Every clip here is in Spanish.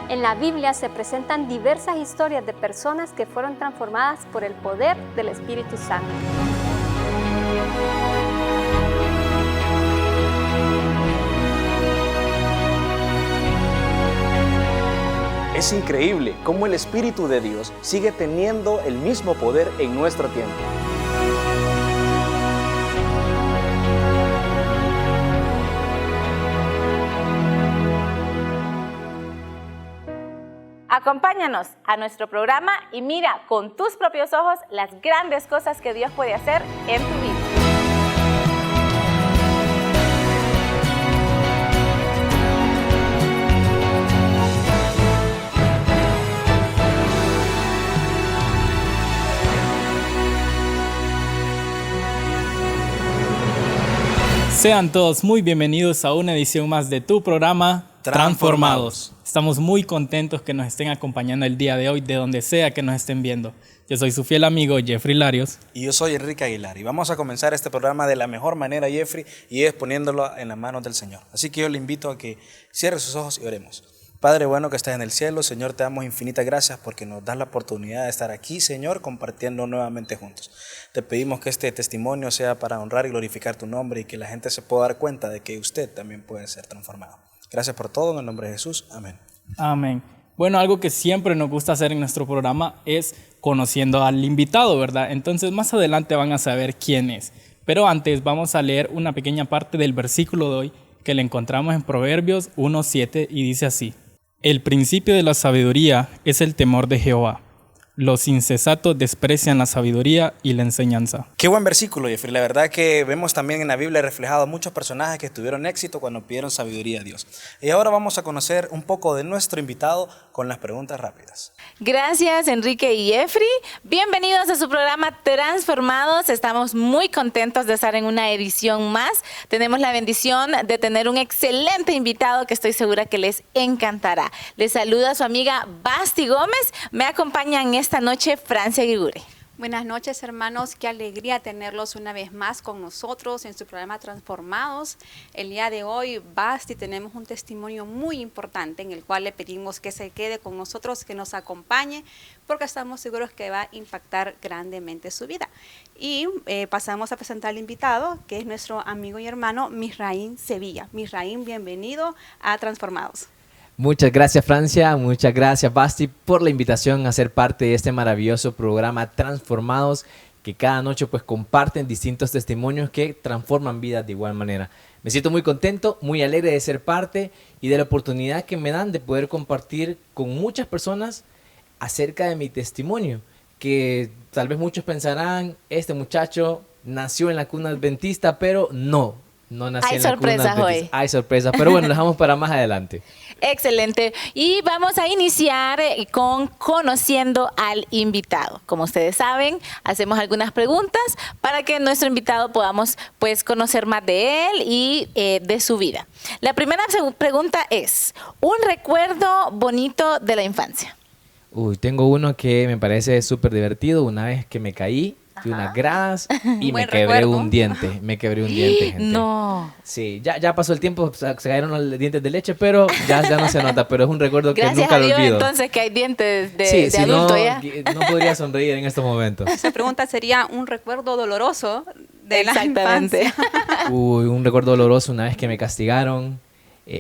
En la Biblia se presentan diversas historias de personas que fueron transformadas por el poder del Espíritu Santo. Es increíble cómo el Espíritu de Dios sigue teniendo el mismo poder en nuestro tiempo. Acompáñanos a nuestro programa y mira con tus propios ojos las grandes cosas que Dios puede hacer en tu vida. Sean todos muy bienvenidos a una edición más de tu programa Transformados. Estamos muy contentos que nos estén acompañando el día de hoy, de donde sea que nos estén viendo. Yo soy su fiel amigo Jeffrey Larios. Y yo soy Enrique Aguilar. Y vamos a comenzar este programa de la mejor manera, Jeffrey, y es poniéndolo en las manos del Señor. Así que yo le invito a que cierre sus ojos y oremos. Padre bueno que estás en el cielo, Señor, te damos infinitas gracias porque nos das la oportunidad de estar aquí, Señor, compartiendo nuevamente juntos. Te pedimos que este testimonio sea para honrar y glorificar tu nombre y que la gente se pueda dar cuenta de que usted también puede ser transformado. Gracias por todo, en el nombre de Jesús. Amén. Amén. Bueno, algo que siempre nos gusta hacer en nuestro programa es conociendo al invitado, ¿verdad? Entonces más adelante van a saber quién es. Pero antes vamos a leer una pequeña parte del versículo de hoy que le encontramos en Proverbios 1:7 y dice así: El principio de la sabiduría es el temor de Jehová. Los insensatos desprecian la sabiduría y la enseñanza. Qué buen versículo, Jeffrey. La verdad que vemos también en la Biblia reflejado muchos personajes que tuvieron éxito cuando pidieron sabiduría a Dios. Y ahora vamos a conocer un poco de nuestro invitado con las preguntas rápidas. Gracias, Enrique y Jeffrey. Bienvenidos a su programa Transformados. Estamos muy contentos de estar en una edición más. Tenemos la bendición de tener un excelente invitado que estoy segura que les encantará. Les saluda su amiga Basti Gómez. Me acompaña en esta noche Francia Guigure. Buenas noches, hermanos. Qué alegría tenerlos una vez más con nosotros en su programa Transformados. El día de hoy, Basti, tenemos un testimonio muy importante en el cual le pedimos que se quede con nosotros, que nos acompañe, porque estamos seguros que va a impactar grandemente su vida. Y pasamos a presentar al invitado, que es nuestro amigo y hermano Misraín Sevilla. Misraín, bienvenido a Transformados. Muchas gracias, Francia, muchas gracias, Basti, por la invitación a ser parte de este maravilloso programa Transformados, que cada noche pues comparten distintos testimonios que transforman vidas de igual manera. Me siento muy contento, muy alegre de ser parte y de la oportunidad que me dan de poder compartir con muchas personas acerca de mi testimonio, que tal vez muchos pensarán, este muchacho nació en la cuna adventista, pero no nací en la cuna adventista. Hoy. Hay sorpresas, pero bueno, lo dejamos para más adelante. Excelente. Y vamos a iniciar con conociendo al invitado. Como ustedes saben, hacemos algunas preguntas para que nuestro invitado podamos pues conocer más de él y de su vida. La primera pregunta es, ¿un recuerdo bonito de la infancia? Tengo uno que me parece súper divertido. Una vez que me caí de unas gradas y me quebré un diente. Gente. No. Sí, ya pasó el tiempo, se cayeron los dientes de leche, pero ya no se nota, pero es un recuerdo que nunca lo olvido. Gracias a Dios, entonces, que hay dientes de adulto ya. No podría sonreír en estos momentos. Esa pregunta sería un recuerdo doloroso de la infancia. Un recuerdo doloroso una vez que me castigaron.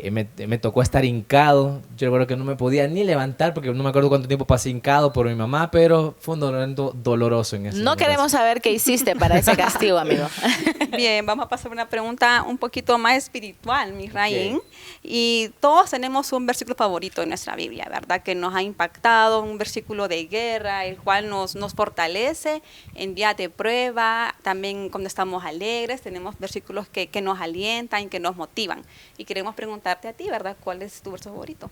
Me tocó estar hincado. Yo recuerdo que no me podía ni levantar porque no me acuerdo cuánto tiempo pasé hincado por mi mamá, pero fue un momento doloroso en ese momento. No queremos saber qué hiciste para ese castigo, amigo. Bien, vamos a pasar a una pregunta un poquito más espiritual, Misraín. Okay. Y todos tenemos un versículo favorito en nuestra Biblia, ¿verdad? Que nos ha impactado, un versículo de guerra, el cual nos fortalece en días de prueba. También cuando estamos alegres, tenemos versículos que nos alientan, que nos motivan. Y queremos preguntarte a ti, ¿verdad? ¿Cuál es tu verso favorito?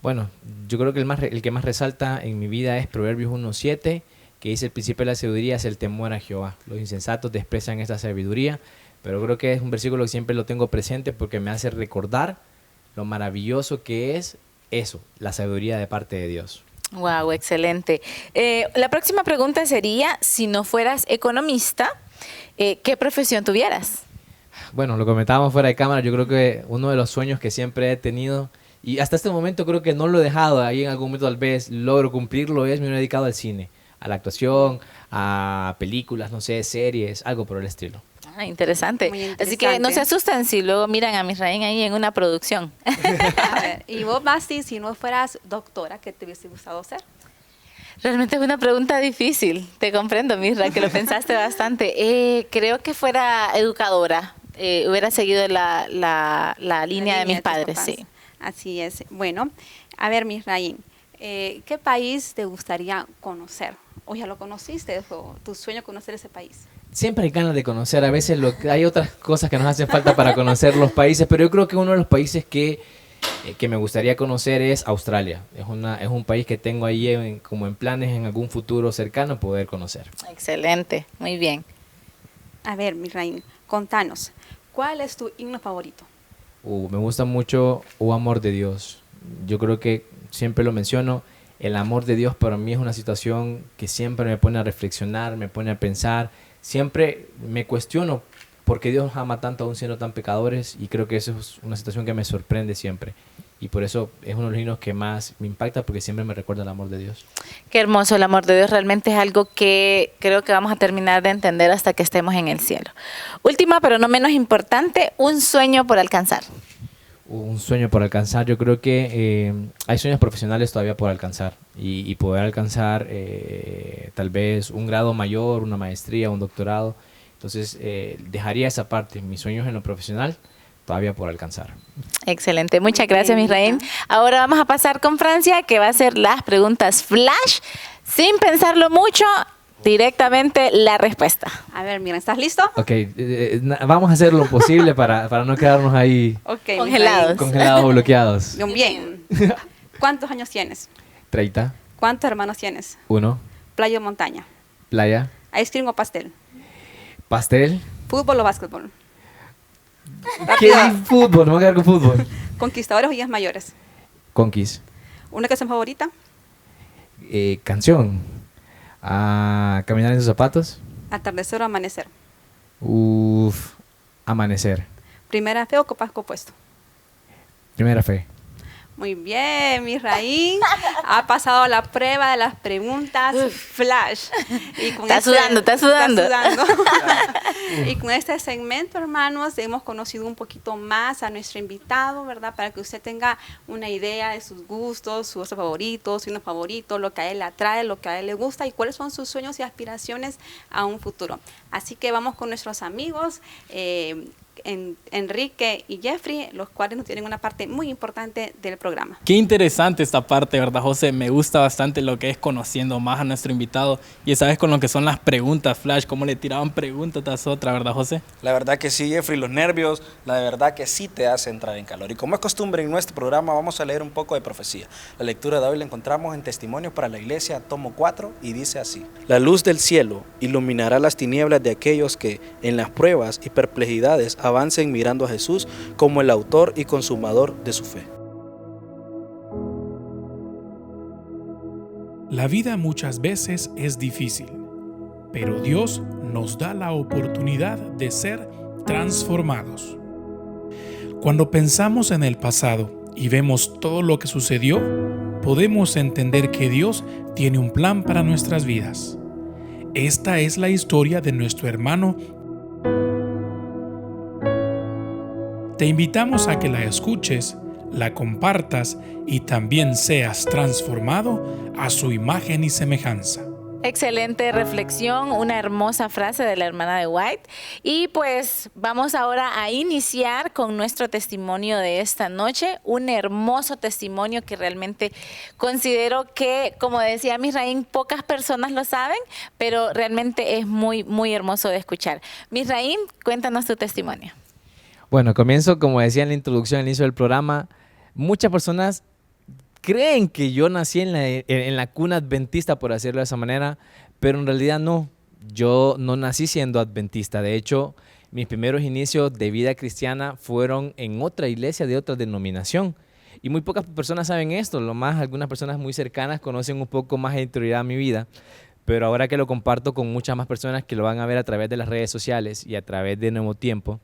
Bueno, yo creo que el que más resalta en mi vida es Proverbios 1:7, que dice: el principio de la sabiduría es el temor a Jehová. Los insensatos desprecian esta sabiduría, pero creo que es un versículo que siempre lo tengo presente porque me hace recordar lo maravilloso que es eso, la sabiduría de parte de Dios. Wow, excelente. La próxima pregunta sería, si no fueras economista, ¿qué profesión tuvieras? Bueno, lo comentábamos fuera de cámara, yo creo que uno de los sueños que siempre he tenido Y hasta este momento creo que no lo he dejado. Ahí en algún momento tal vez logro cumplirlo. Me he dedicado al cine, a la actuación, a películas, no sé, series, algo por el estilo. Ah, interesante. Muy Así que no interesante. se asusten si luego miran a Misraín ahí en una producción. A ver, y vos, Basti, si no fueras doctora, ¿qué te hubiese gustado ser? Realmente es una pregunta difícil. Te comprendo, Misra, que lo pensaste bastante. Creo que fuera educadora. Hubiera seguido la línea de mis tus padres, papás. sí. Así es. Bueno, a ver, Misraín, ¿qué país te gustaría conocer? ¿O ya lo conociste? ¿O tu sueño es conocer ese país? Siempre hay ganas de conocer. A veces hay otras cosas que nos hacen falta para conocer los países, pero yo creo que uno de los países que me gustaría conocer es Australia. Es un país que tengo ahí como en planes en algún futuro cercano poder conocer. Excelente, muy bien. A ver, Misraín, contanos, ¿cuál es tu himno favorito? Me gusta mucho Oh Amor de Dios. Yo creo que siempre lo menciono. El amor de Dios para mí es una situación que siempre me pone a reflexionar, me pone a pensar. Siempre me cuestiono por qué Dios ama tanto aún siendo tan pecadores, y creo que eso es una situación que me sorprende siempre. Y por eso es uno de los himnos que más me impacta, porque siempre me recuerda el amor de Dios. Qué hermoso, el amor de Dios realmente es algo que creo que vamos a terminar de entender hasta que estemos en el cielo. Última, pero no menos importante, un sueño por alcanzar. Un sueño por alcanzar, yo creo que hay sueños profesionales todavía por alcanzar, y poder alcanzar tal vez un grado mayor, una maestría, un doctorado. Entonces dejaría esa parte, mis sueños en lo profesional todavía por alcanzar. Excelente, muchas gracias, bien, Misraín. Mija. Ahora vamos a pasar con Francia, que va a hacer las preguntas flash, sin pensarlo mucho, directamente la respuesta. A ver, mira, ¿estás listo? Ok, vamos a hacer lo posible para no quedarnos ahí Ok, Congelados. congelados o bloqueados. Bien. ¿Cuántos años tienes? 30, ¿Cuántos hermanos tienes? 1, ¿Playa o montaña? playa, ¿Ice cream o pastel? pastel. ¿Fútbol o básquetbol? ¿Qué fútbol? No me voy a quedar con fútbol. ¿Conquistadores o guías mayores? Conquist. ¿Una canción favorita? Canción. Caminar en sus zapatos. ¿Atardecer o amanecer? Amanecer. ¿Primera fe o copas compuesto? Primera fe. Muy bien, Misraín. Ha pasado la prueba de las preguntas flash. Y con Está sudando, está sudando. Y con este segmento, hermanos, hemos conocido un poquito más a nuestro invitado, ¿verdad? Para que usted tenga una idea de sus gustos, sus gustos favoritos, su himno favorito, lo que a él le atrae, lo que a él le gusta y cuáles son sus sueños y aspiraciones a un futuro. Así que vamos con nuestros amigos. Enrique y Jeffrey, los cuales nos tienen una parte muy importante del programa. Qué interesante esta parte, ¿verdad, José? Me gusta bastante lo que es conociendo más a nuestro invitado y sabes con lo que son las preguntas flash, cómo le tiraban preguntas tras otra, ¿verdad, José? La verdad que sí, Jeffrey, los nervios, la verdad que sí te hace entrar en calor. Y como es costumbre en nuestro programa, vamos a leer un poco de profecía. La lectura de hoy la encontramos en Testimonios para la Iglesia, tomo 4, y dice así: La luz del cielo iluminará las tinieblas de aquellos que, en las pruebas y perplejidades, avancen mirando a Jesús como el autor y consumador de su fe. La vida muchas veces es difícil, pero Dios nos da la oportunidad de ser transformados. Cuando pensamos en el pasado y vemos todo lo que sucedió, podemos entender que Dios tiene un plan para nuestras vidas. Esta es la historia de nuestro hermano. Te invitamos a que la escuches, la compartas y también seas transformado a su imagen y semejanza. Excelente reflexión, una hermosa frase de la hermana de White. Y pues vamos ahora a iniciar con nuestro testimonio de esta noche, un hermoso testimonio que realmente considero que, como decía Misraín, pocas personas lo saben, pero realmente es muy, muy hermoso de escuchar. Misraín, cuéntanos tu testimonio. Bueno, comienzo, como decía en la introducción al inicio del programa, muchas personas creen que yo nací en la cuna adventista, por decirlo de esa manera, pero en realidad no. Yo no nací siendo adventista. De hecho, mis primeros inicios de vida cristiana fueron en otra iglesia de otra denominación. Y muy pocas personas saben esto. Lo más, algunas personas muy cercanas conocen un poco más de interioridad de mi vida. Pero ahora que lo comparto con muchas más personas que lo van a ver a través de las redes sociales y a través de Nuevo Tiempo,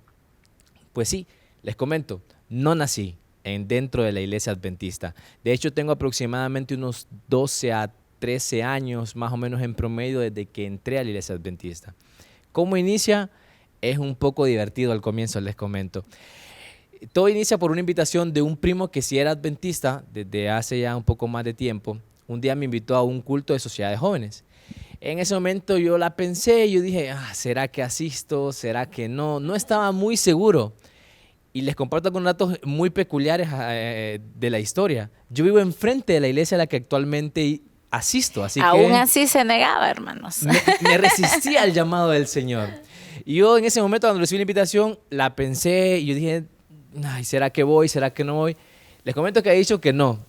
pues sí, les comento, no nací. dentro de la iglesia adventista. De hecho, tengo aproximadamente unos 12 a 13 años, más o menos en promedio, desde que entré a la iglesia adventista. ¿Cómo inicia? Es un poco divertido al comienzo, les comento. Todo inicia por una invitación de un primo que sí era adventista desde hace ya un poco más de tiempo. Un día me invitó a un culto de sociedad de jóvenes. En ese momento yo la pensé, yo dije, ¿será que asisto? ¿Será que no? No estaba muy seguro. Y les comparto algunos datos muy peculiares de la historia. Yo vivo enfrente de la iglesia a la que actualmente asisto, así Aún que así se negaba, hermanos. me resistí al llamado del Señor. Y yo en ese momento, cuando recibí la invitación, la pensé y yo dije, ¿será que voy? ¿Será que no voy? Les comento que he dicho que no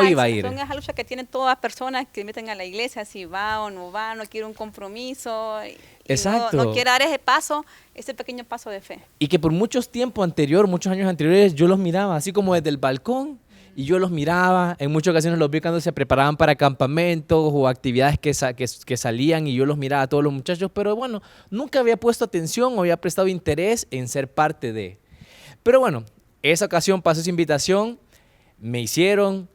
iba a ir. Son esas luchas que tienen todas personas que meten a la iglesia, si va o no va, no quiere un compromiso. Exacto. No quiere dar ese paso, ese pequeño paso de fe. Y que por muchos años anteriores, yo los miraba, así como desde el balcón, y yo los miraba. En muchas ocasiones los vi cuando se preparaban para campamentos o actividades que salían, y yo los miraba a todos los muchachos, pero bueno, nunca había puesto atención o había prestado interés en ser parte de. Pero bueno, esa ocasión pasó esa invitación, me hicieron,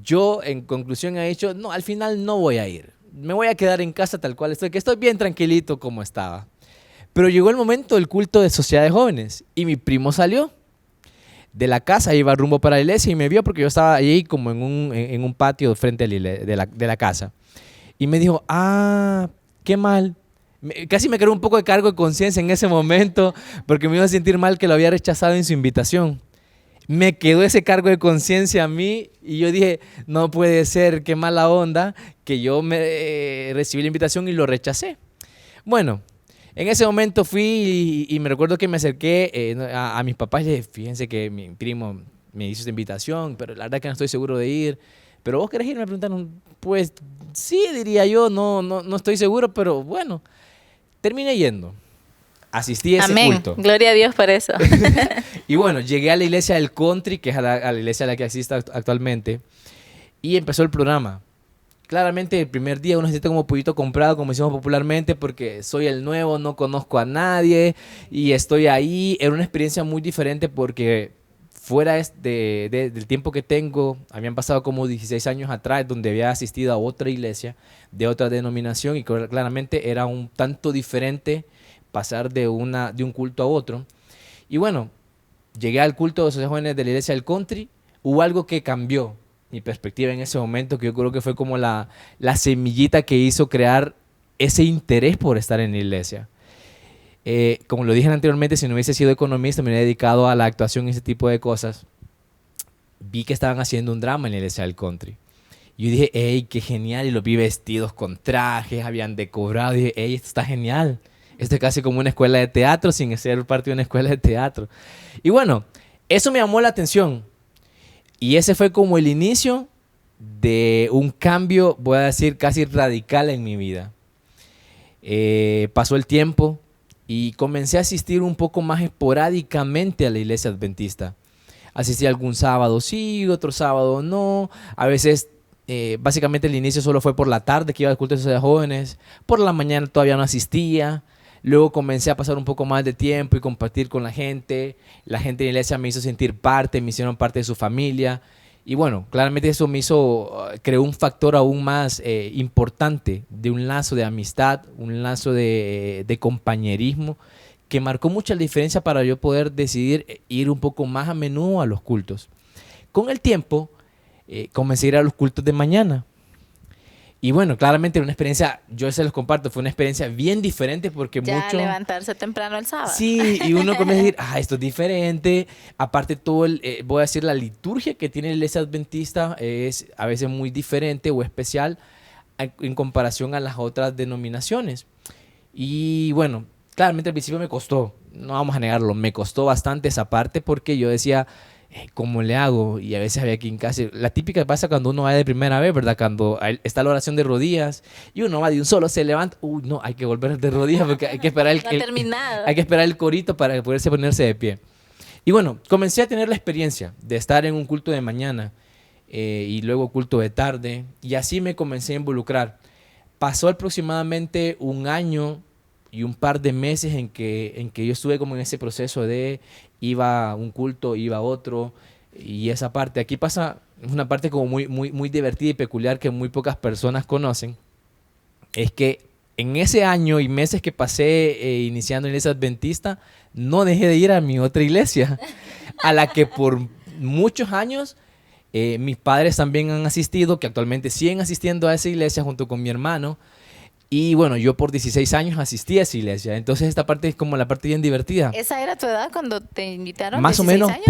yo en conclusión he dicho, no, al final no voy a ir, me voy a quedar en casa tal cual estoy, que estoy bien tranquilito como estaba. Pero llegó el momento del culto de sociedad de jóvenes y mi primo salió de la casa, iba rumbo para la iglesia y me vio porque yo estaba ahí como en un patio frente de la casa. Y me dijo, qué mal. Casi me creó un poco de cargo de conciencia en ese momento porque me iba a sentir mal que lo había rechazado en su invitación. Me quedó ese cargo de conciencia a mí y yo dije, no puede ser, qué mala onda que yo recibí la invitación y lo rechacé. Bueno, en ese momento fui y me recuerdo que me acerqué a mis papás y les dije, fíjense que mi primo me hizo esta invitación, pero la verdad que no estoy seguro de ir. ¿Pero vos querés ir? Me preguntaron, pues sí, diría yo, no estoy seguro, pero bueno, terminé yendo. Asistí a ese culto. Gloria a Dios por eso. Y bueno, llegué a la iglesia del Country, que es a la iglesia a la que asisto actualmente, y empezó el programa. Claramente el primer día uno se siente como pollito comprado, como decimos popularmente, porque soy el nuevo, no conozco a nadie y estoy ahí. Era una experiencia muy diferente porque fuera del tiempo que tengo, habían pasado como 16 años atrás, donde había asistido a otra iglesia de otra denominación y claramente era un tanto diferente pasar de un culto a otro. Y bueno, llegué al culto de los jóvenes de la iglesia del Country. Hubo algo que cambió mi perspectiva en ese momento, que yo creo que fue como la semillita que hizo crear ese interés por estar en la iglesia. Como lo dije anteriormente, si no hubiese sido economista, me hubiera dedicado a la actuación y ese tipo de cosas. Vi que estaban haciendo un drama en la iglesia del Country. Y yo dije, ¡ey, qué genial! Y los vi vestidos con trajes, habían decorado. Y dije, ¡ey, esto está genial! Esto es casi como una escuela de teatro sin ser parte de una escuela de teatro. Y bueno, eso me llamó la atención. Y ese fue como el inicio de un cambio, voy a decir, casi radical en mi vida. Pasó el tiempo y comencé a asistir un poco más esporádicamente a la iglesia adventista. Asistí algún sábado sí, otro sábado no. A veces, básicamente el inicio solo fue por la tarde que iba al culto de jóvenes. Por la mañana todavía no asistía. Luego comencé a pasar un poco más de tiempo y compartir con la gente. La gente de la iglesia me hizo sentir parte, me hicieron parte de su familia. Y bueno, claramente eso creó un factor aún más importante de un lazo de amistad, un lazo de compañerismo que marcó mucha diferencia para yo poder decidir ir un poco más a menudo a los cultos. Con el tiempo, comencé a ir a los cultos de mañana. Y bueno, claramente era una experiencia, yo se los comparto, fue una experiencia bien diferente porque ya levantarse temprano el sábado. Sí, y uno comienza a decir, esto es diferente. Aparte todo, voy a decir, la liturgia que tiene la iglesia adventista es a veces muy diferente o especial en comparación a las otras denominaciones. Y bueno, claramente al principio me costó, no vamos a negarlo, me costó bastante esa parte porque yo decía, ¿cómo le hago? Y a veces había que hincarse. La típica pasa cuando uno va de primera vez, ¿verdad? Cuando está la oración de rodillas y uno va de un solo, se levanta. Uy, no, hay que volver de rodillas porque hay que esperar hay que esperar el corito para ponerse de pie. Y bueno, comencé a tener la experiencia de estar en un culto de mañana y luego culto de tarde. Y así me comencé a involucrar. Pasó aproximadamente un año y un par de meses en que yo estuve como en ese proceso de iba a un culto, iba a otro, Y esa parte, aquí pasa una parte como muy divertida y peculiar que muy pocas personas conocen, es que en ese año y meses que pasé iniciando en la iglesia adventista, no dejé de ir a mi otra iglesia, a la que por muchos años mis padres también han asistido, que actualmente siguen asistiendo a esa iglesia junto con mi hermano. Y bueno, yo por 16 años asistí a esa iglesia. Entonces esta parte es como la parte bien divertida. ¿Esa era tu edad cuando te invitaron? Más o 16 menos años?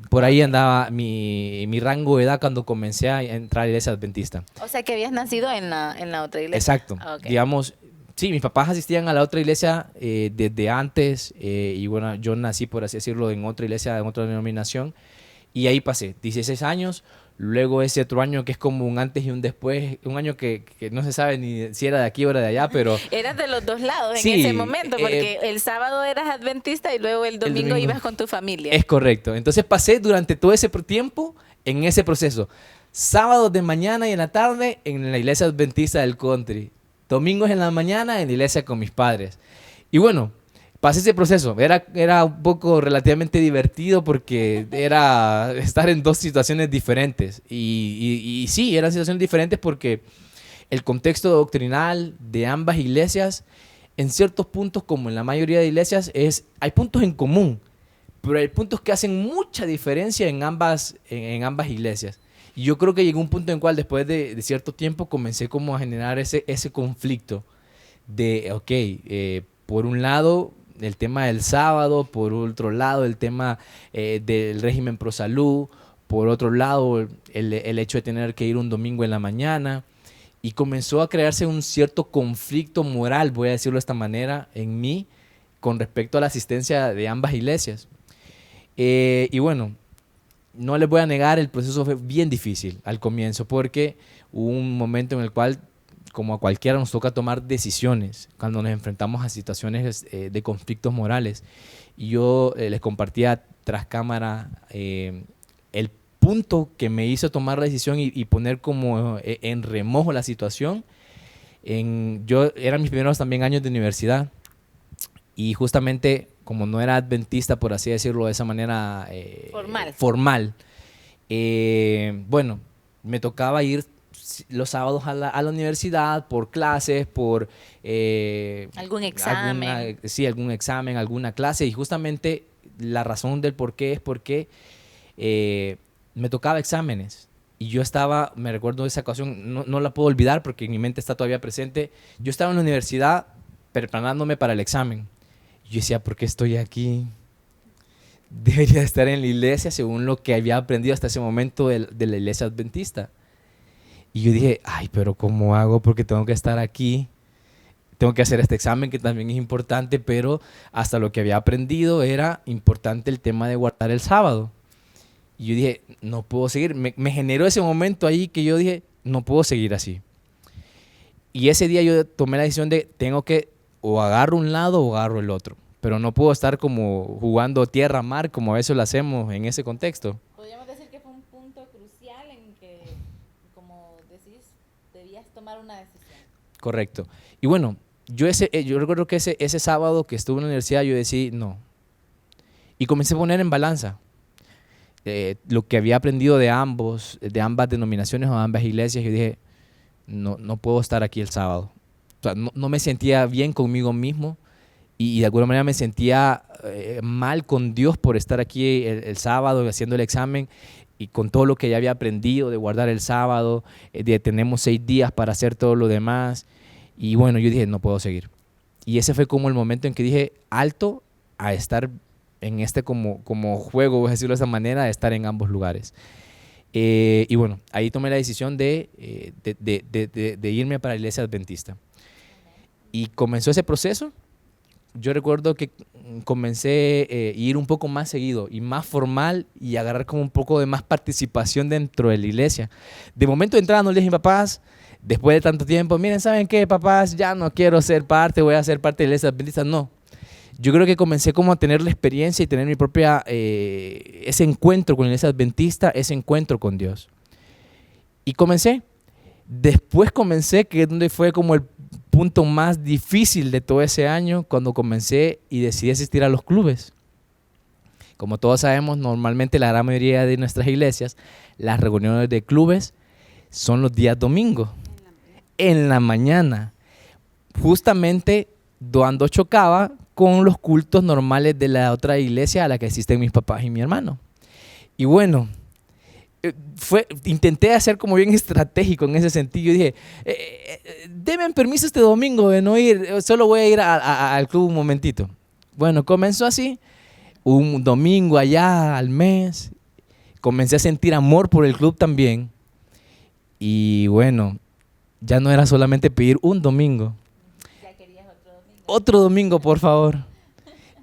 por ahí andaba mi rango de edad cuando comencé a entrar a la iglesia adventista. O sea, que habías nacido en la otra iglesia. Exacto. Ok. Digamos, sí, mis papás asistían a la otra iglesia desde antes y bueno, yo nací, por así decirlo, en otra iglesia, en otra denominación y ahí pasé 16 años. Luego ese otro año que es como un antes y un después, un año que no se sabe ni si era de aquí o era de allá, pero... Eras de los dos lados Sí, en ese momento, porque el sábado eras adventista y luego el domingo ibas con tu familia. Es correcto. Entonces pasé durante todo ese tiempo en ese proceso. Sábados de mañana y en la tarde en la iglesia adventista del country. Domingos en la mañana en la iglesia con mis padres. Y bueno, pasé ese proceso. Era un poco relativamente divertido porque era estar en dos situaciones diferentes. Y sí, eran situaciones diferentes porque el contexto doctrinal de ambas iglesias, en ciertos puntos, como en la mayoría de iglesias, hay puntos en común, pero hay puntos que hacen mucha diferencia en ambas iglesias. Y yo creo que llegó un punto en el cual después de cierto tiempo comencé como a generar ese conflicto de, por un lado el tema del sábado, por otro lado el tema del régimen pro salud, por otro lado el hecho de tener que ir un domingo en la mañana, y comenzó a crearse un cierto conflicto moral, voy a decirlo de esta manera, en mí con respecto a la asistencia de ambas iglesias. Y bueno, no les voy a negar, el proceso fue bien difícil al comienzo porque hubo un momento en el cual, como a cualquiera, nos toca tomar decisiones cuando nos enfrentamos a situaciones de conflictos morales. Y yo les compartía tras cámara el punto que me hizo tomar la decisión y poner como en remojo la situación. Eran mis primeros también años de universidad y justamente como no era adventista, por así decirlo de esa manera formal, bueno, me tocaba ir los sábados a la universidad por clases, por algún examen. Algún examen, alguna clase. Y justamente la razón del por qué es porque me tocaba exámenes. Y yo me recuerdo de esa ocasión, no la puedo olvidar porque en mi mente está todavía presente. Yo estaba en la universidad preparándome para el examen. Yo decía, ¿por qué estoy aquí? Debería estar en la iglesia según lo que había aprendido hasta ese momento de la iglesia adventista. Y yo dije, pero ¿cómo hago? Porque tengo que estar aquí, tengo que hacer este examen que también es importante, pero hasta lo que había aprendido era importante el tema de guardar el sábado. Y yo dije, no puedo seguir. Me generó ese momento ahí que yo dije, no puedo seguir así. Y ese día yo tomé la decisión de, tengo que o agarro un lado o agarro el otro. Pero no puedo estar como jugando tierra-mar como a veces lo hacemos en ese contexto. Podríamos decir que fue un punto crucial en que, como decís, debías tomar una decisión. Correcto. Y bueno, yo recuerdo que ese sábado que estuve en la universidad yo decidí no. Y comencé a poner en balanza lo que había aprendido de ambas denominaciones o ambas iglesias. Yo dije, no puedo estar aquí el sábado. O sea, no me sentía bien conmigo mismo y de alguna manera me sentía mal con Dios por estar aquí el sábado haciendo el examen y con todo lo que ya había aprendido de guardar el sábado, tenemos 6 días para hacer todo lo demás. Y bueno, yo dije, no puedo seguir. Y ese fue como el momento en que dije, alto a estar en este como juego, voy a decirlo de esa manera, de estar en ambos lugares. Y bueno, ahí tomé la decisión de irme para la iglesia adventista. Y comenzó ese proceso. Yo recuerdo que comencé a ir un poco más seguido y más formal y agarrar como un poco de más participación dentro de la iglesia. De momento de entrada no le dije a mis papás, después de tanto tiempo, miren, ¿saben qué, papás? Ya no quiero ser parte, voy a ser parte de la iglesia adventista. No. Yo creo que comencé como a tener la experiencia y tener mi propia, ese encuentro con la iglesia adventista, ese encuentro con Dios. Y comencé. Después comencé, que es donde fue como el punto más difícil de todo ese año, cuando comencé y decidí asistir a los clubes. Como todos sabemos, normalmente la gran mayoría de nuestras iglesias, las reuniones de clubes son los días domingos, en la mañana, justamente cuando chocaba con los cultos normales de la otra iglesia a la que asisten mis papás y mi hermano. Y bueno, intenté hacer como bien estratégico en ese sentido. Dije, denme permiso este domingo de no ir, solo voy a ir al club un momentito. Bueno, comenzó así, un domingo allá al mes, comencé a sentir amor por el club también. Y bueno, ya no era solamente pedir un domingo. Ya querías otro domingo. Otro domingo, por favor.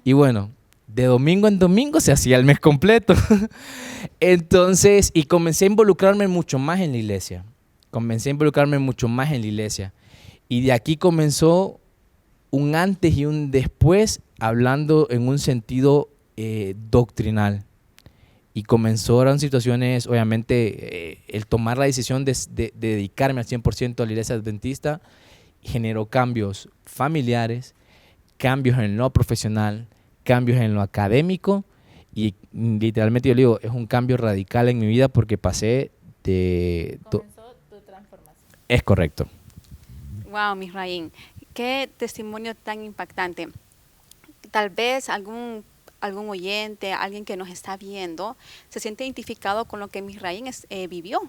Y bueno, de domingo en domingo se hacía el mes completo. Entonces, y comencé a involucrarme mucho más en la iglesia. Y de aquí comenzó un antes y un después, hablando en un sentido doctrinal. Y comenzaron situaciones, obviamente, el tomar la decisión de dedicarme al 100% a la iglesia adventista generó cambios familiares, cambios en lo profesional, cambios en lo académico, y literalmente yo le digo, es un cambio radical en mi vida porque pasé de... Comenzó tu transformación. Es correcto. Wow, Misraín, qué testimonio tan impactante. Tal vez algún oyente, alguien que nos está viendo, se siente identificado con lo que Misraín vivió.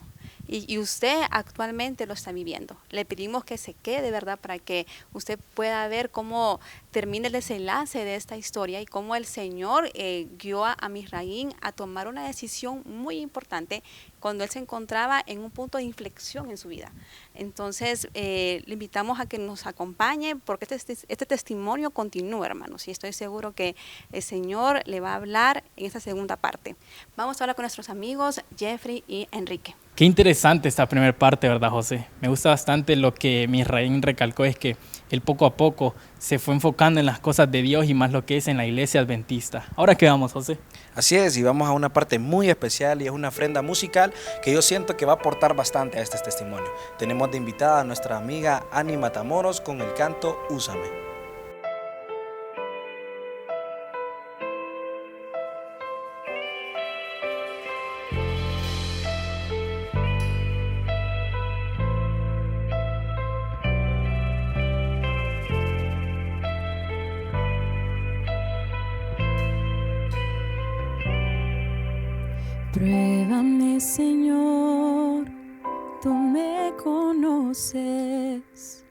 Y usted actualmente lo está viviendo. Le pedimos que se quede, ¿verdad? Para que usted pueda ver cómo termina el desenlace de esta historia y cómo el Señor guió a Misraín a tomar una decisión muy importante cuando él se encontraba en un punto de inflexión en su vida. Entonces, le invitamos a que nos acompañe porque este testimonio continúa, hermanos, y estoy seguro que el Señor le va a hablar en esta segunda parte. Vamos ahora con nuestros amigos Jeffrey y Enrique. Qué interesante esta primera parte, ¿verdad, José? Me gusta bastante lo que Misraín recalcó, es que él poco a poco se fue enfocando en las cosas de Dios y más lo que es en la iglesia adventista. ¿Ahora qué vamos, José? Así es, y vamos a una parte muy especial y es una ofrenda musical que yo siento que va a aportar bastante a este testimonio. Tenemos de invitada a nuestra amiga Ani Matamoros con el canto Úsame. Pruébame, Señor, tú me conoces,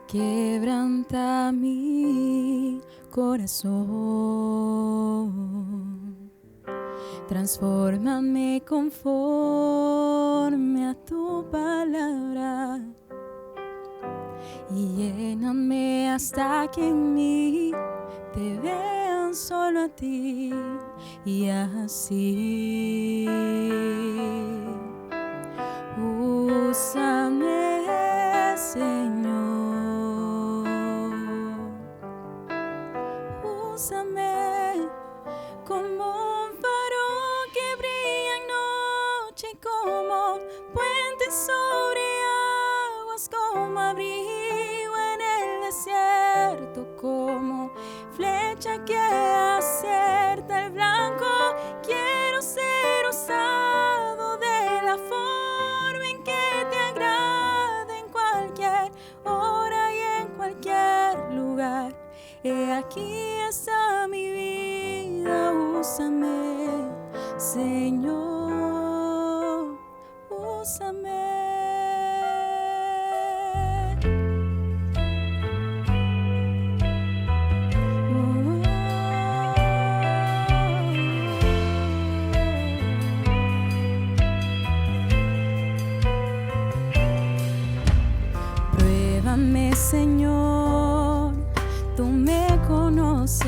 quebranta mi corazón, transfórmame conforme a tu palabra y lléname hasta que en mí te vean solo a ti. Y así úsame, Señor, úsame como un faro que brilla en noche, como puente sobre aguas, como abrigo en el desierto, como flecha que acerta el blanco. Quiero ser usado de la forma en que te agrade, en cualquier hora y en cualquier lugar. He aquí está mi vida, úsame, Señor, úsame. Señor, tú me conoces,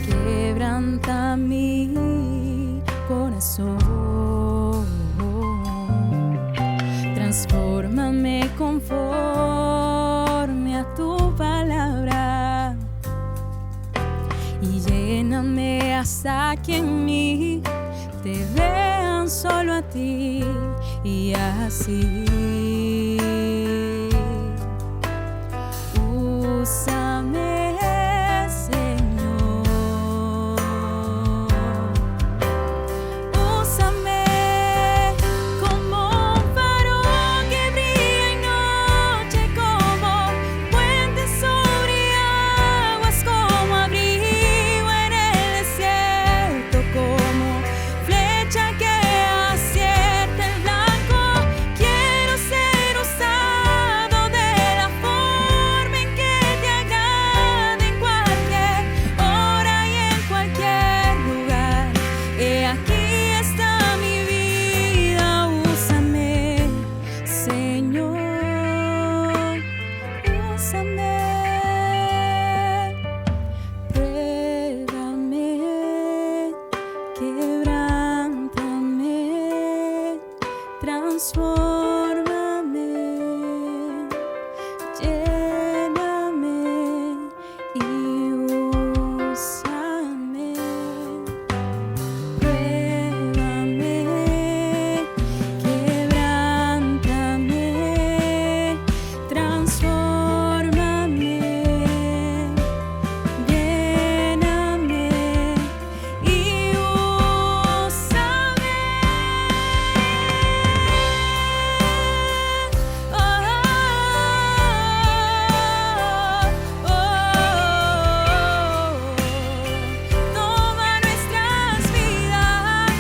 quebranta mi corazón, transfórmame conforme a tu palabra y lléname hasta que en mí te vean solo a ti. Y así úsame, Señor, transfórmame, lléname y úsame. Pruébame, quebrántame, transfórmame, lléname y úsame. Toma nuestras vidas,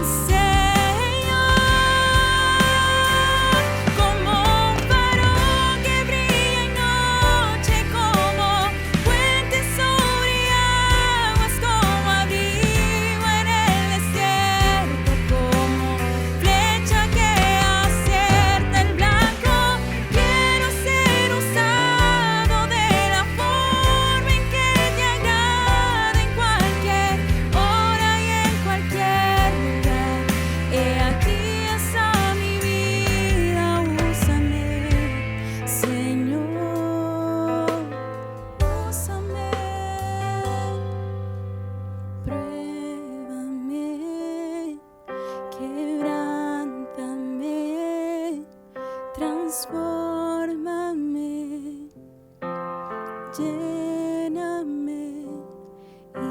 Señor, como un faro que brilla en noche, como puente sobre aguas, como abrigo en el desierto, como flecha que acerta el blanco. Quiero ser usado de la forma en que te agrada, en cualquier hora y en cualquier lugar. He aquí esa mi vida, úsame, Señor, úsame. Pruébame, quebrántame, transfórmame, lléname y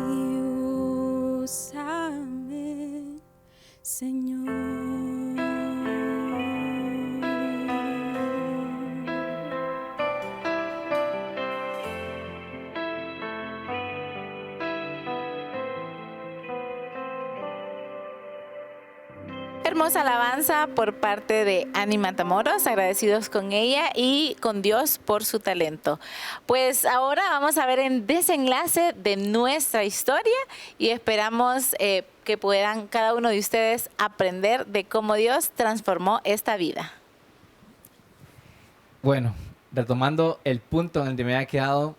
úsame, Señor. Hermosa alabanza por parte de Annie Matamoros, agradecidos con ella y con Dios por su talento. Pues ahora vamos a ver el desenlace de nuestra historia y esperamos que puedan cada uno de ustedes aprender de cómo Dios transformó esta vida. Bueno, retomando el punto en el que me había quedado,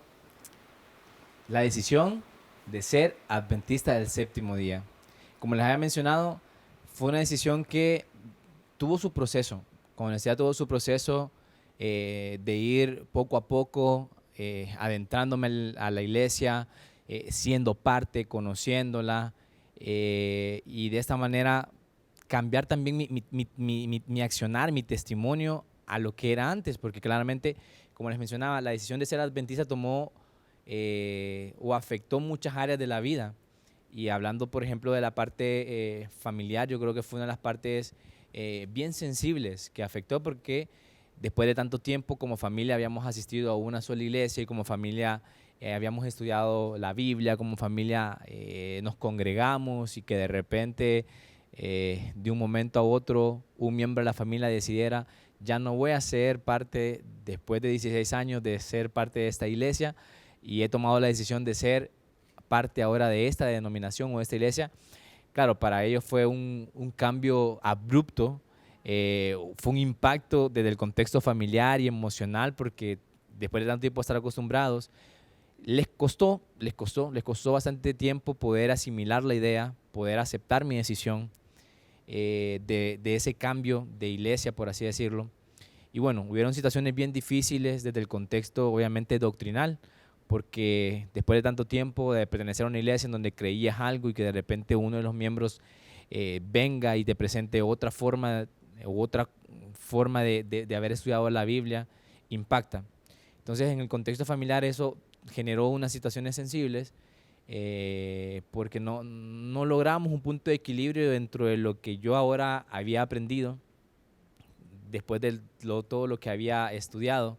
la decisión de ser adventista del séptimo día. Como les había mencionado, fue una decisión que tuvo su proceso. Como les decía, tuvo su proceso de ir poco a poco adentrándome a la iglesia, siendo parte, conociéndola, y de esta manera cambiar también mi accionar, mi testimonio a lo que era antes, porque claramente, como les mencionaba, la decisión de ser adventista tomó o afectó muchas áreas de la vida. Y hablando, por ejemplo, de la parte familiar, yo creo que fue una de las partes bien sensibles que afectó, porque después de tanto tiempo como familia habíamos asistido a una sola iglesia y como familia habíamos estudiado la Biblia, como familia nos congregamos, y que de repente, de un momento a otro, un miembro de la familia decidiera: ya no voy a ser parte, después de 16 años, de ser parte de esta iglesia, y he tomado la decisión de ser parte ahora de esta denominación o de esta iglesia. Claro, para ellos fue un cambio abrupto, fue un impacto desde el contexto familiar y emocional, porque después de tanto tiempo estar acostumbrados, les costó bastante tiempo poder asimilar la idea, poder aceptar mi decisión de ese cambio de iglesia, por así decirlo. Y bueno, hubieron situaciones bien difíciles desde el contexto, obviamente, doctrinal, porque después de tanto tiempo de pertenecer a una iglesia en donde creías algo y que de repente uno de los miembros venga y te presente otra forma de haber estudiado la Biblia, impacta. Entonces, en el contexto familiar eso generó unas situaciones sensibles, porque no logramos un punto de equilibrio dentro de lo que yo ahora había aprendido después de todo lo que había estudiado.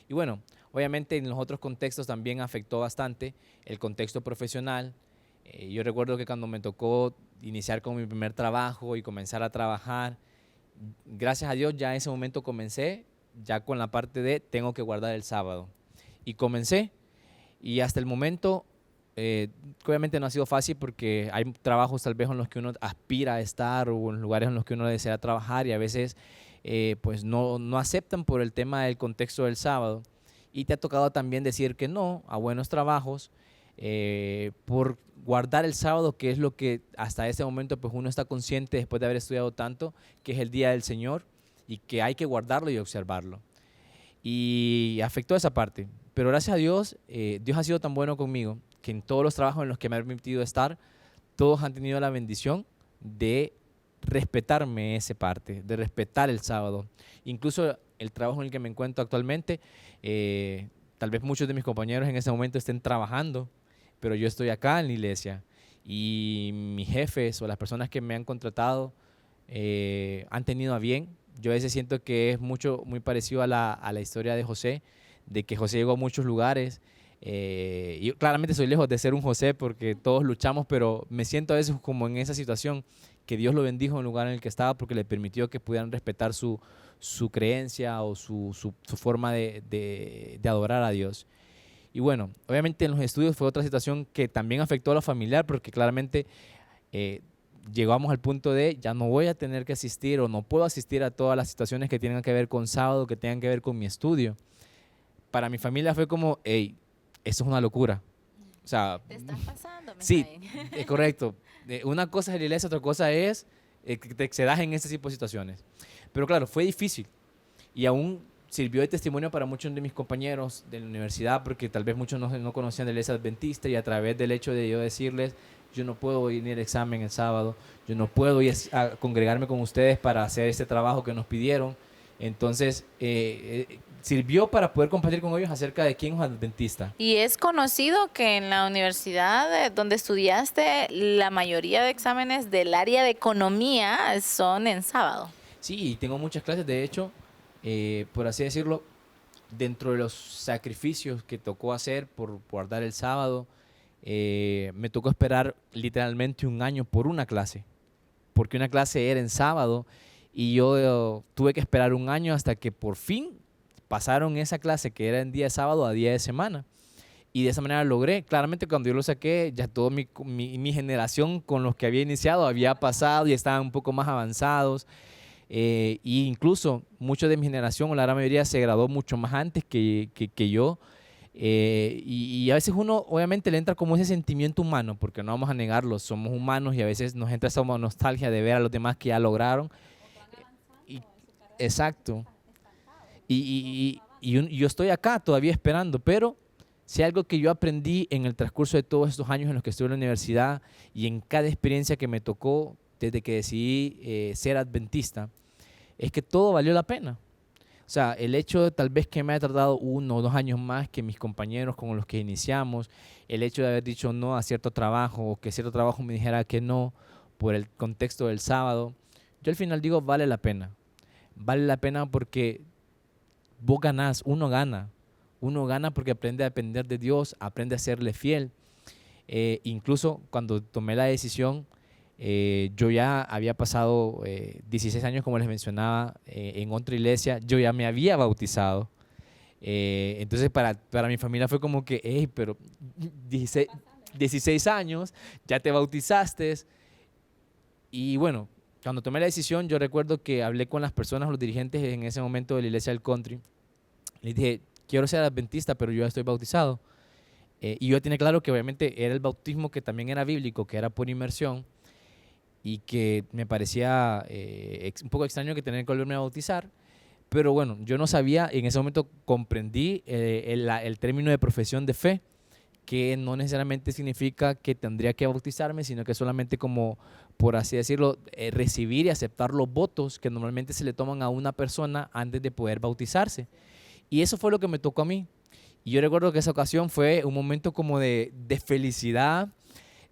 Y bueno, obviamente en los otros contextos también afectó bastante el contexto profesional. Yo recuerdo que cuando me tocó iniciar con mi primer trabajo y comenzar a trabajar, gracias a Dios ya en ese momento comencé ya con la parte de tengo que guardar el sábado. Y comencé, y hasta el momento, obviamente no ha sido fácil, porque hay trabajos tal vez en los que uno aspira a estar, o en lugares en los que uno desea trabajar, y a veces pues no aceptan por el tema del contexto del sábado. Y te ha tocado también decir que no a buenos trabajos, por guardar el sábado, que es lo que hasta ese momento pues uno está consciente después de haber estudiado tanto, que es el día del Señor y que hay que guardarlo y observarlo. Y afectó esa parte. Pero gracias a Dios, Dios ha sido tan bueno conmigo que en todos los trabajos en los que me ha permitido estar, todos han tenido la bendición de respetarme esa parte, de respetar el sábado. Incluso el trabajo en el que me encuentro actualmente, tal vez muchos de mis compañeros en ese momento estén trabajando, pero yo estoy acá en la iglesia y mis jefes o las personas que me han contratado han tenido a bien. Yo a veces siento que es muy parecido a la historia de José, de que José llegó a muchos lugares. Y claramente soy lejos de ser un José porque todos luchamos, pero me siento a veces como en esa situación, que Dios lo bendijo en el lugar en el que estaba porque le permitió que pudieran respetar su creencia o su forma de adorar a Dios. Y bueno, obviamente en los estudios fue otra situación que también afectó a lo familiar porque claramente llegamos al punto de ya no voy a tener que asistir o no puedo asistir a todas las situaciones que tengan que ver con sábado, que tengan que ver con mi estudio. Para mi familia fue como, hey, eso es una locura. O sea, ¿Te estás pasando? Sí, es correcto. Una cosa es la iglesia, otra cosa es que te excedas en ese tipo de situaciones. Pero claro, fue difícil y aún sirvió de testimonio para muchos de mis compañeros de la universidad porque tal vez muchos no conocían de la iglesia adventista y a través del hecho de yo decirles, yo no puedo ir al examen el sábado, yo no puedo ir a congregarme con ustedes para hacer este trabajo que nos pidieron. Entonces, sirvió para poder compartir con ellos acerca de quién es adventista. Y es conocido que en la universidad donde estudiaste, la mayoría de exámenes del área de economía son en sábado. Sí, tengo muchas clases. De hecho, por así decirlo, dentro de los sacrificios que tocó hacer por guardar el sábado, me tocó esperar literalmente un año por una clase, porque una clase era en sábado y yo tuve que esperar un año hasta que por fin pasaron esa clase que era en día de sábado a día de semana. Y de esa manera logré. Claramente cuando yo lo saqué, ya toda mi generación con los que había iniciado había pasado y estaban un poco más avanzados. E incluso muchos de mi generación, o la gran mayoría, se graduó mucho más antes que yo. Y a veces uno obviamente le entra como ese sentimiento humano, porque no vamos a negarlo, somos humanos y a veces nos entra esa nostalgia de ver a los demás que ya lograron. Exacto. Y yo estoy acá todavía esperando, pero si algo que yo aprendí en el transcurso de todos estos años en los que estuve en la universidad y en cada experiencia que me tocó desde que decidí ser adventista, es que todo valió la pena. O sea, el hecho de tal vez que me haya tardado 1 o 2 años más que mis compañeros con los que iniciamos, el hecho de haber dicho no a cierto trabajo o que cierto trabajo me dijera que no por el contexto del sábado, yo al final digo vale la pena. Vale la pena porque vos ganás, uno gana porque aprende a depender de Dios, aprende a serle fiel. Incluso cuando tomé la decisión, yo ya había pasado 16 años, como les mencionaba, en otra iglesia, yo ya me había bautizado. Entonces para mi familia fue como que, hey, pero 16 años, ya te bautizaste. Y bueno, cuando tomé la decisión, yo recuerdo que hablé con las personas, los dirigentes en ese momento de la iglesia del country. Les dije, quiero ser adventista, pero yo ya estoy bautizado. Y yo tenía claro que obviamente era el bautismo que también era bíblico, que era por inmersión, y que me parecía un poco extraño que tener que volverme a bautizar. Pero bueno, yo no sabía, en ese momento comprendí el término de profesión de fe, que no necesariamente significa que tendría que bautizarme, sino que solamente como, por así decirlo, recibir y aceptar los votos que normalmente se le toman a una persona antes de poder bautizarse. Y eso fue lo que me tocó a mí. Y yo recuerdo que esa ocasión fue un momento como de felicidad,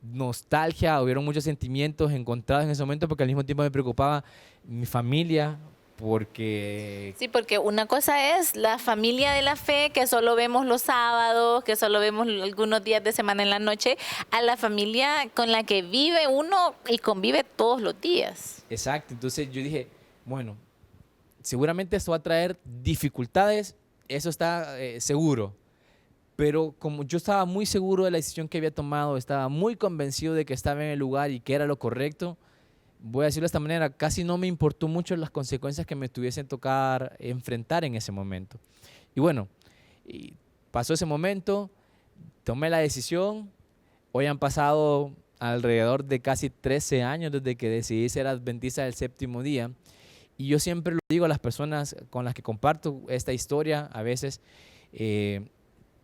nostalgia, hubieron muchos sentimientos encontrados en ese momento porque al mismo tiempo me preocupaba mi familia, porque... Sí, porque una cosa es la familia de la fe, que solo vemos los sábados, que solo vemos algunos días de semana en la noche, a la familia con la que vive uno y convive todos los días. Exacto, entonces yo dije, bueno, seguramente esto va a traer dificultades, eso está seguro, pero como yo estaba muy seguro de la decisión que había tomado, estaba muy convencido de que estaba en el lugar y que era lo correcto, voy a decirlo de esta manera, casi no me importó mucho las consecuencias que me tuviesen tocar enfrentar en ese momento. Y bueno, pasó ese momento, tomé la decisión Hoy han pasado alrededor de casi 13 años desde que decidí ser adventista del séptimo día. Y yo siempre lo digo a las personas con las que comparto esta historia, a veces,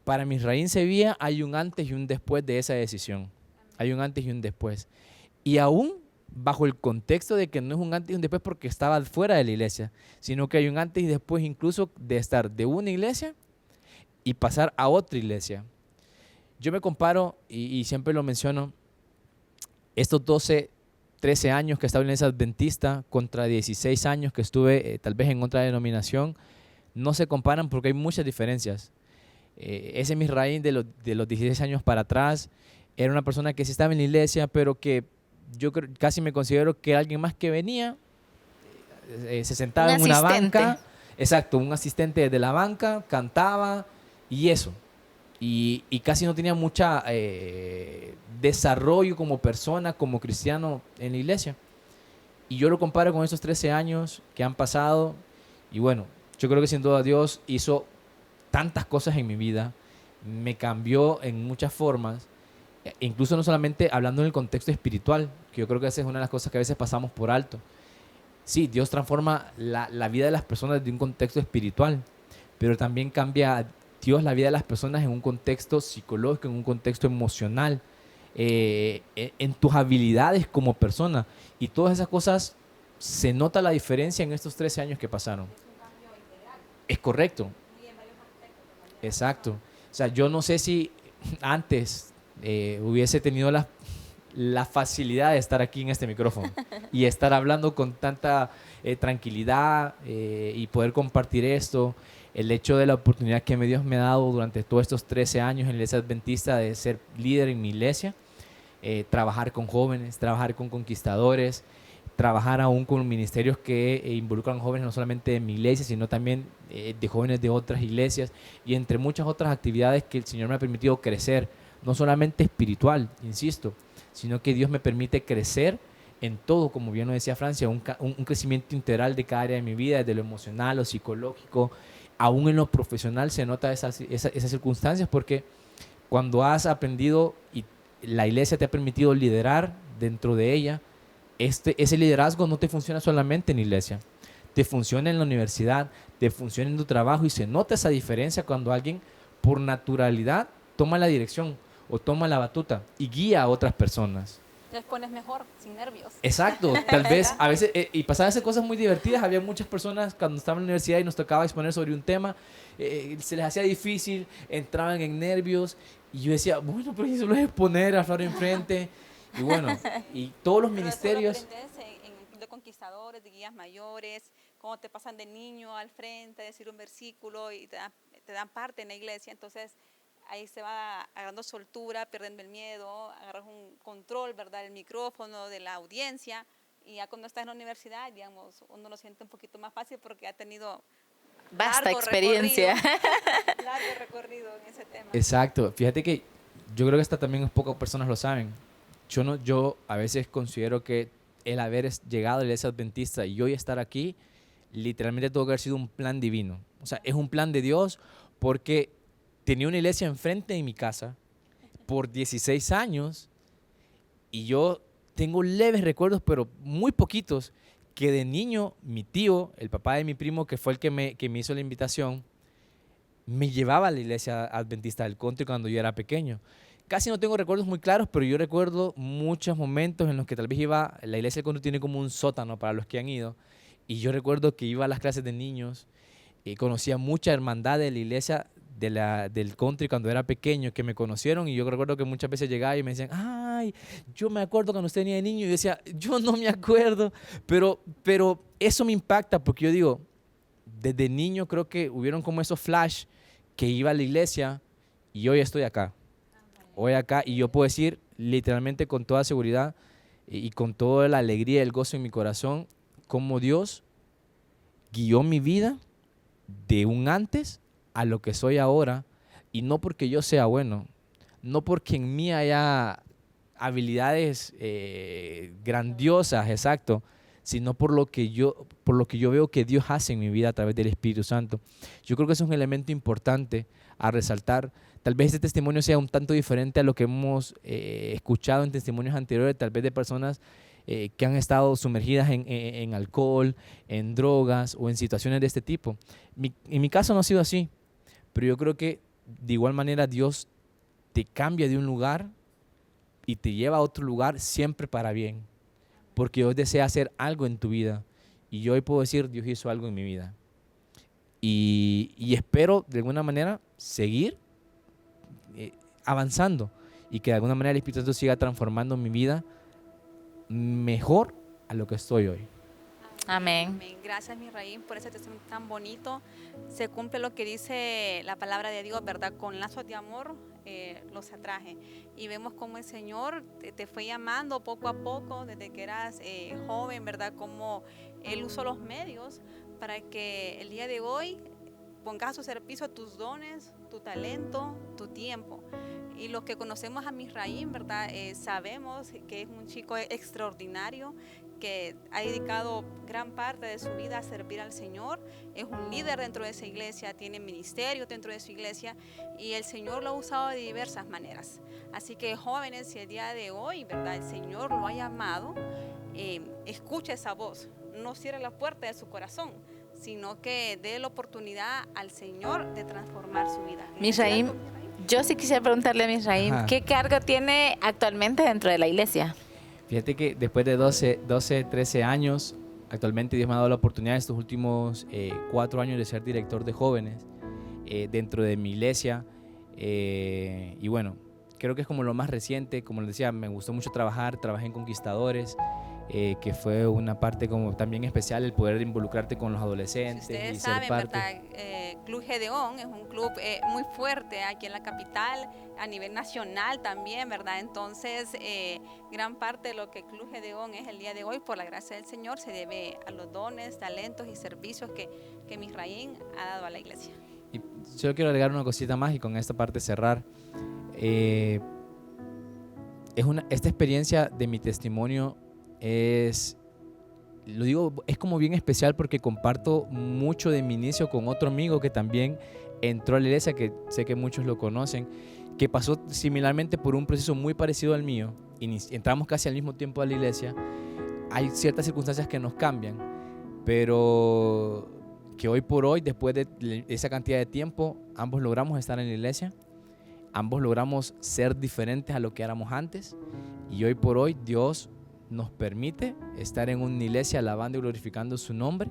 para mi raíz Sevilla hay un antes y un después de esa decisión. Hay un antes y un después. Y aún bajo el contexto de que no es un antes y un después porque estaba fuera de la iglesia, sino que hay un antes y después incluso de estar de una iglesia y pasar a otra iglesia. Yo me comparo, y siempre lo menciono, estos 12, 13 años que estaba en la iglesia adventista contra 16 años que estuve tal vez en otra denominación, no se comparan porque hay muchas diferencias. Ese es mi raíz de los 16 años para atrás. Era una persona que sí estaba en la iglesia, pero que yo casi me considero que alguien más que venía, se sentaba en una banca. Exacto, un asistente de la banca, cantaba y eso. Y casi no tenía mucha desarrollo como persona, como cristiano en la iglesia. Y yo lo comparo con esos 13 años que han pasado. Y bueno, yo creo que sin duda Dios hizo tantas cosas en mi vida, me cambió en muchas formas, incluso no solamente hablando en el contexto espiritual, que yo creo que esa es una de las cosas que a veces pasamos por alto. Sí, Dios transforma la vida de las personas de un contexto espiritual, pero también cambia Dios la vida de las personas en un contexto psicológico, en un contexto emocional, en tus habilidades como persona. Y todas esas cosas, se nota la diferencia en estos 13 años que pasaron. Es correcto. Exacto. O sea, yo no sé si antes hubiese tenido la facilidad de estar aquí en este micrófono y estar hablando con tanta tranquilidad y poder compartir esto. El hecho de la oportunidad que Dios me ha dado durante todos estos 13 años en la iglesia adventista de ser líder en mi iglesia, trabajar con jóvenes, trabajar con conquistadores, trabajar aún con ministerios que involucran jóvenes no solamente de mi iglesia, sino también de jóvenes de otras iglesias y entre muchas otras actividades que el Señor me ha permitido crecer, no solamente espiritual, insisto, sino que Dios me permite crecer en todo, como bien lo decía Francia, un crecimiento integral de cada área de mi vida, desde lo emocional, lo psicológico, aún en lo profesional se nota esas circunstancias, porque cuando has aprendido y la iglesia te ha permitido liderar dentro de ella, ese liderazgo no te funciona solamente en la iglesia, te funciona en la universidad, te funciona en tu trabajo, y se nota esa diferencia cuando alguien por naturalidad toma la dirección o toma la batuta y guía a otras personas. Les pones mejor, sin nervios. Exacto, tal vez a veces, y pasaban esas cosas muy divertidas. Había muchas personas cuando estaban en la universidad y nos tocaba exponer sobre un tema, se les hacía difícil, entraban en nervios, y yo decía, bueno, pero yo solo es exponer, hablar enfrente, y bueno, y todos los ministerios. Eso lo aprendes en el club de conquistadores, de guías mayores, cómo te pasan de niño al frente, decir un versículo y te dan parte en la iglesia. Entonces ahí se va agarrando soltura, perdiendo el miedo, agarras un control, ¿verdad?, del micrófono, de la audiencia. Y ya cuando estás en la universidad, digamos, uno lo siente un poquito más fácil porque ha tenido vasta experiencia. Largo recorrido en ese tema. Exacto. Fíjate que yo creo que esta también pocas personas lo saben. Yo a veces considero que el haber llegado a la iglesia adventista y hoy estar aquí, literalmente tuvo que haber sido un plan divino. O sea, es un plan de Dios, porque tenía una iglesia enfrente de mi casa por 16 años y yo tengo leves recuerdos, pero muy poquitos, que de niño mi tío, el papá de mi primo, que fue el que me hizo la invitación, me llevaba a la iglesia adventista del country cuando yo era pequeño. Casi no tengo recuerdos muy claros, pero yo recuerdo muchos momentos en los que tal vez iba, la iglesia del country tiene como un sótano para los que han ido, y yo recuerdo que iba a las clases de niños y conocía mucha hermandad de la iglesia del country cuando era pequeño, que me conocieron, y yo recuerdo que muchas veces llegaba y me decían, ay, yo me acuerdo cuando usted venía de niño, y yo decía, yo no me acuerdo, pero eso me impacta, porque yo digo, desde niño creo que hubieron como esos flash que iba a la iglesia y hoy estoy acá. Hoy acá, y yo puedo decir literalmente con toda seguridad y con toda la alegría y el gozo en mi corazón, cómo Dios guió mi vida de un antes a lo que soy ahora, y no porque yo sea bueno, no porque en mí haya habilidades grandiosas, exacto, sino por lo que yo veo que Dios hace en mi vida a través del Espíritu Santo. Yo creo que eso es un elemento importante a resaltar. tal vez este testimonio sea un tanto diferente a lo que hemos escuchado en testimonios anteriores, tal vez de personas que han estado sumergidas en alcohol, en drogas o en situaciones de este tipo. En mi caso no ha sido así, pero yo creo que de igual manera Dios te cambia de un lugar y te lleva a otro lugar siempre para bien, porque Dios desea hacer algo en tu vida. Y yo hoy puedo decir, Dios hizo algo en mi vida. Y espero de alguna manera seguir avanzando y que de alguna manera el Espíritu Santo siga transformando mi vida mejor a lo que estoy hoy. Amén. Amén. Gracias, Misraim, por ese testimonio tan bonito. Se cumple lo que dice la palabra de Dios, ¿verdad? Con lazos de amor los atraje. Y vemos cómo el Señor te fue llamando poco a poco, desde que eras joven, ¿verdad? Cómo Él usó los medios para que el día de hoy pongas a su servicio tus dones, tu talento, tu tiempo. Y los que conocemos a Misraim, ¿verdad? Sabemos que es un chico extraordinario, que ha dedicado gran parte de su vida a servir al Señor. Es un líder dentro de esa iglesia, tiene ministerio dentro de su iglesia y el Señor lo ha usado de diversas maneras. Así que jóvenes, si el día de hoy, ¿verdad?, el Señor lo ha llamado, escucha esa voz, no cierre la puerta de su corazón, sino que dé la oportunidad al Señor de transformar su vida. Misraim, yo sí quisiera preguntarle a Misraim, ¿qué cargo tiene actualmente dentro de la iglesia? Fíjate que después de 12, 13 años, actualmente Dios me ha dado la oportunidad estos últimos 4 años de ser director de jóvenes dentro de mi iglesia. Y bueno, creo que es como lo más reciente. Como les decía, me gustó mucho trabajé en Conquistadores, que fue una parte como también especial el poder involucrarte con los adolescentes. Si ustedes y ser saben, parte. ¿verdad? Club Gedeón es un club muy fuerte aquí en la capital, a nivel nacional también, ¿verdad? Entonces, gran parte de lo que Club Gedeón es el día de hoy, por la gracia del Señor, se debe a los dones, talentos y servicios que Misraim ha dado a la iglesia. Y solo quiero agregar una cosita más y con esta parte cerrar. Esta experiencia de mi testimonio es como bien especial porque comparto mucho de mi inicio con otro amigo que también entró a la iglesia, que sé que muchos lo conocen, que pasó similarmente por un proceso muy parecido al mío. Entramos casi al mismo tiempo a la iglesia. Hay ciertas circunstancias que nos cambian, pero que hoy por hoy, después de esa cantidad de tiempo, ambos logramos estar en la iglesia, ambos logramos ser diferentes a lo que éramos antes, y hoy por hoy Dios nos permite estar en una iglesia alabando y glorificando su nombre,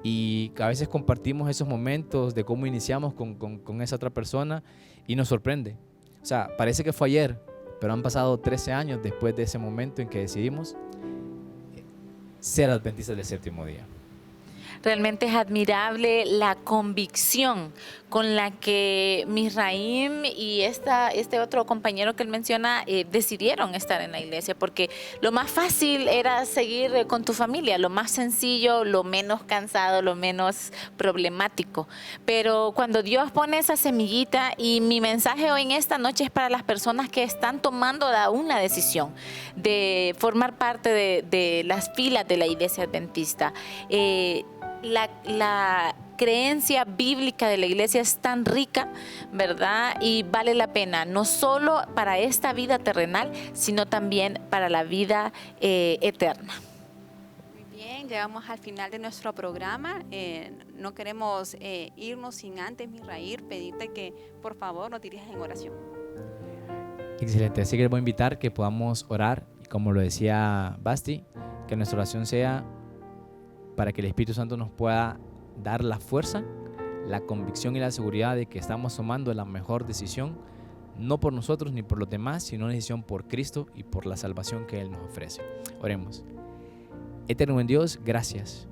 y a veces compartimos esos momentos de cómo iniciamos con esa otra persona y nos sorprende. O sea, parece que fue ayer, pero han pasado 13 años después de ese momento en que decidimos ser adventistas del séptimo día. Realmente es admirable la convicción con la que Misraim y este otro compañero que él menciona decidieron estar en la iglesia, porque lo más fácil era seguir con tu familia, lo más sencillo, lo menos cansado, lo menos problemático. Pero cuando Dios pone esa semillita, y mi mensaje hoy en esta noche es para las personas que están tomando aún la decisión de formar parte de las filas de la iglesia adventista. La creencia bíblica de la iglesia es tan rica, ¿verdad? Y vale la pena, no solo para esta vida terrenal, sino también para la vida eterna. Muy bien, llegamos al final de nuestro programa. No queremos irnos sin antes, Misraim, pedirte que por favor nos dirijas en oración. Excelente, así que les voy a invitar que podamos orar, y como lo decía Basti, que nuestra oración sea para que el Espíritu Santo nos pueda dar la fuerza, la convicción y la seguridad de que estamos tomando la mejor decisión, no por nosotros ni por los demás, sino una decisión por Cristo y por la salvación que Él nos ofrece. Oremos. Eterno buen Dios, gracias,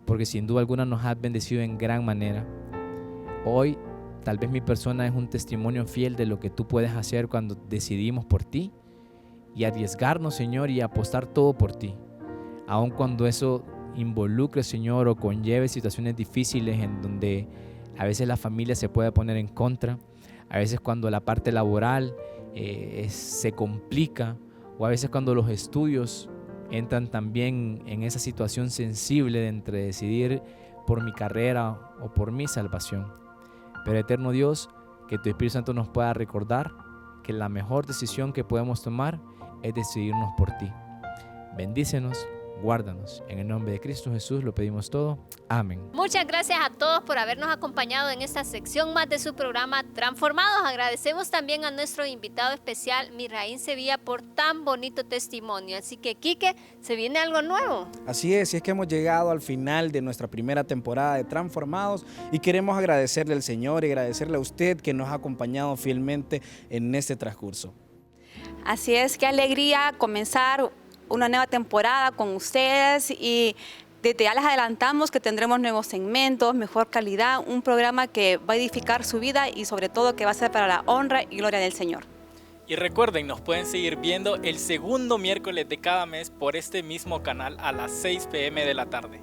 porque sin duda alguna nos has bendecido en gran manera. Hoy, tal vez mi persona es un testimonio fiel de lo que tú puedes hacer cuando decidimos por ti y arriesgarnos, Señor, y apostar todo por ti, aun cuando eso involucre, Señor, o conlleve situaciones difíciles en donde a veces la familia se puede poner en contra, a veces cuando la parte laboral se complica, o a veces cuando los estudios entran también en esa situación sensible de entre decidir por mi carrera o por mi salvación. Pero eterno Dios, Que tu Espíritu Santo nos pueda recordar que la mejor decisión que podemos tomar es decidirnos por ti. Bendícenos, guárdanos. En el nombre de Cristo Jesús lo pedimos todo. Amén. Muchas gracias a todos por habernos acompañado en esta sección más de su programa Transformados. Agradecemos también a nuestro invitado especial, Misraín Sevilla, por tan bonito testimonio. Así que, Quique, se viene algo nuevo. Así es, y es que hemos llegado al final de nuestra primera temporada de Transformados y queremos agradecerle al Señor y agradecerle a usted que nos ha acompañado fielmente en este transcurso. Así es, qué alegría comenzar una nueva temporada con ustedes y desde ya les adelantamos que tendremos nuevos segmentos, mejor calidad, un programa que va a edificar su vida y sobre todo que va a ser para la honra y gloria del Señor. Y recuerden, nos pueden seguir viendo el segundo miércoles de cada mes por este mismo canal a las 6 p.m. de la tarde.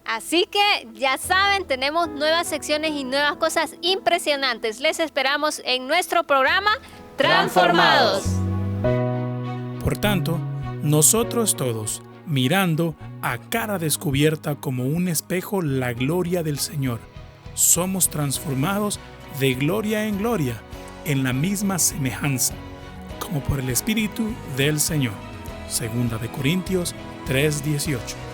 Así que ya saben, tenemos nuevas secciones y nuevas cosas impresionantes. Les esperamos en nuestro programa Transformados. Por tanto, nosotros todos, mirando a cara descubierta como un espejo la gloria del Señor, somos transformados de gloria en gloria, en la misma semejanza, como por el Espíritu del Señor. 2 Corintios 3:18.